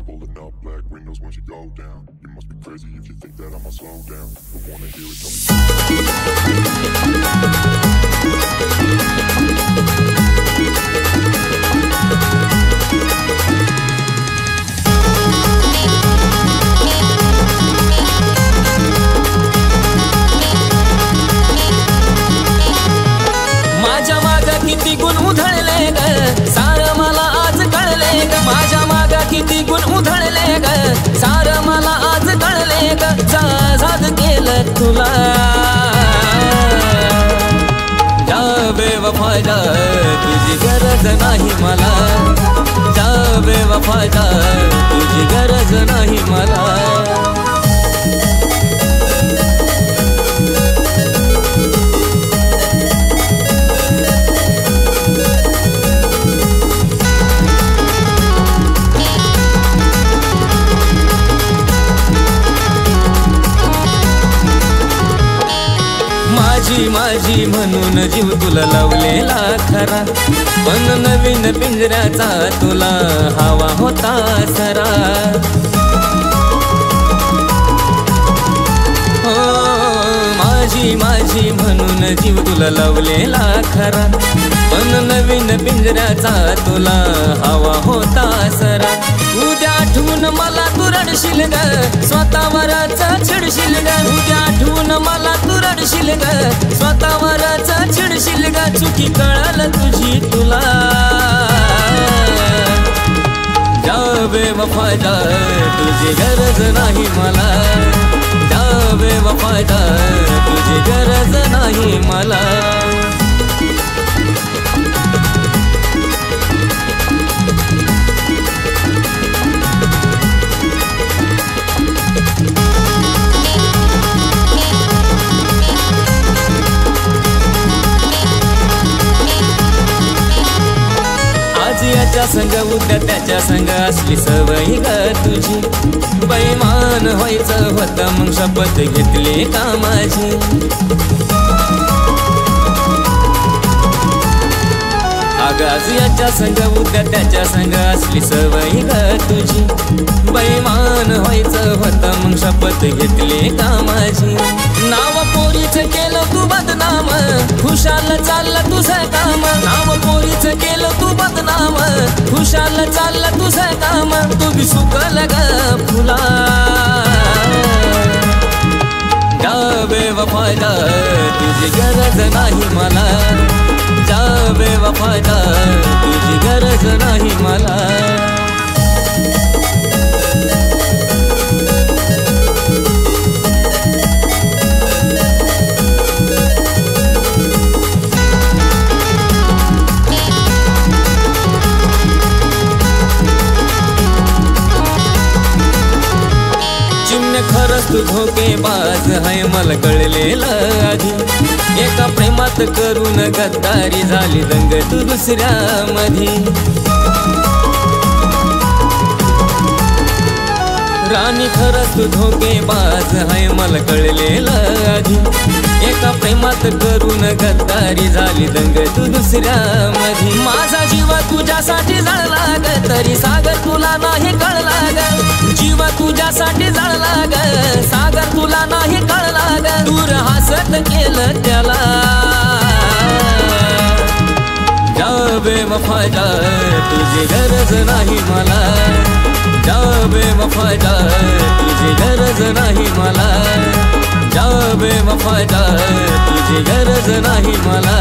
Pulling up black windows once you go down. You must be crazy if you think that I'ma slow down. Don't wanna hear it माझ्या मागा किती गुण उधळले ग, सारं मला आज कळले ग. माझ्या मागा किती गुण उधळले ग, सारं मला आज कळले ग. जाद केलं तुला जा बेवफा जा, तुझी गरज नाही मला. जा बेवफा जा, तुझी गरज नाही मला. माझी म्हणून जीव तुला लावलेला खरा, पण नवीन पिंजऱ्याचा तुला हवा होता सरा. माझी म्हणून जीव तुला लावलेला खरा, पण नवीन पिंजऱ्याचा तुला हवा होता सरा. उद्या आठवून मला तू रडशील ग, स्वतःवरच चिडशील ग. उद्या आठवून मला तू रडशील ग, स्वतःवरच चिडशील ग. चुकी कळल तुझी तुला जा बेवफा जा, तुझी गरज नाही मला. जा बेवफा जा, तुझी गरज नाही मला. याच्या संग उद्या त्याच्या संग असली सवय ग तुझी. बेईमान व्हायचं होतं मग शपथ घेतली का माझी. आगाज याच्या संग उद्या त्याच्या संग असली सवय ग तुझी. बेईमान व्हायचं होतं मग शपथ घेतली का माझी. नाव पोरीचं केलं तू बदनाम, खुशाल चाललं तुझं काम. नाव पोरीचं केलं तू बदनाम, खुशाल चाललं तुझं काम. तू बी सुकल ग फुला जा बेवफा जा, तुझी गरज नाही मला. जा बेवफा जा, तुझी गरज नाही मला. खरंच तू धोकेबाज हाय मला कळलेलं आधी. एका प्रेमात करून गद्दारी झाली दंग तू दुसऱ्या मधी. राणी खरंच तू धोकेबाज हाय मला कळलेलं आधी. एका प्रेमात करून गद्दारी झाली दंग तू दुसऱ्या मधी. माझा जीव तुझ्यासाठी जळला ग, तरी सागर तुला नाही कळला ग. जीव तुझ्यासाठी जळला ग, सागर तुला नाही कळला ग. दूर हसत केलं त्याला जा बेवफा जा, तुझी गरज नाही मला. जा बेवफा जा, तुझी गरज नाही मला. जा बेवफा जा, तुझी गरज नाही मला.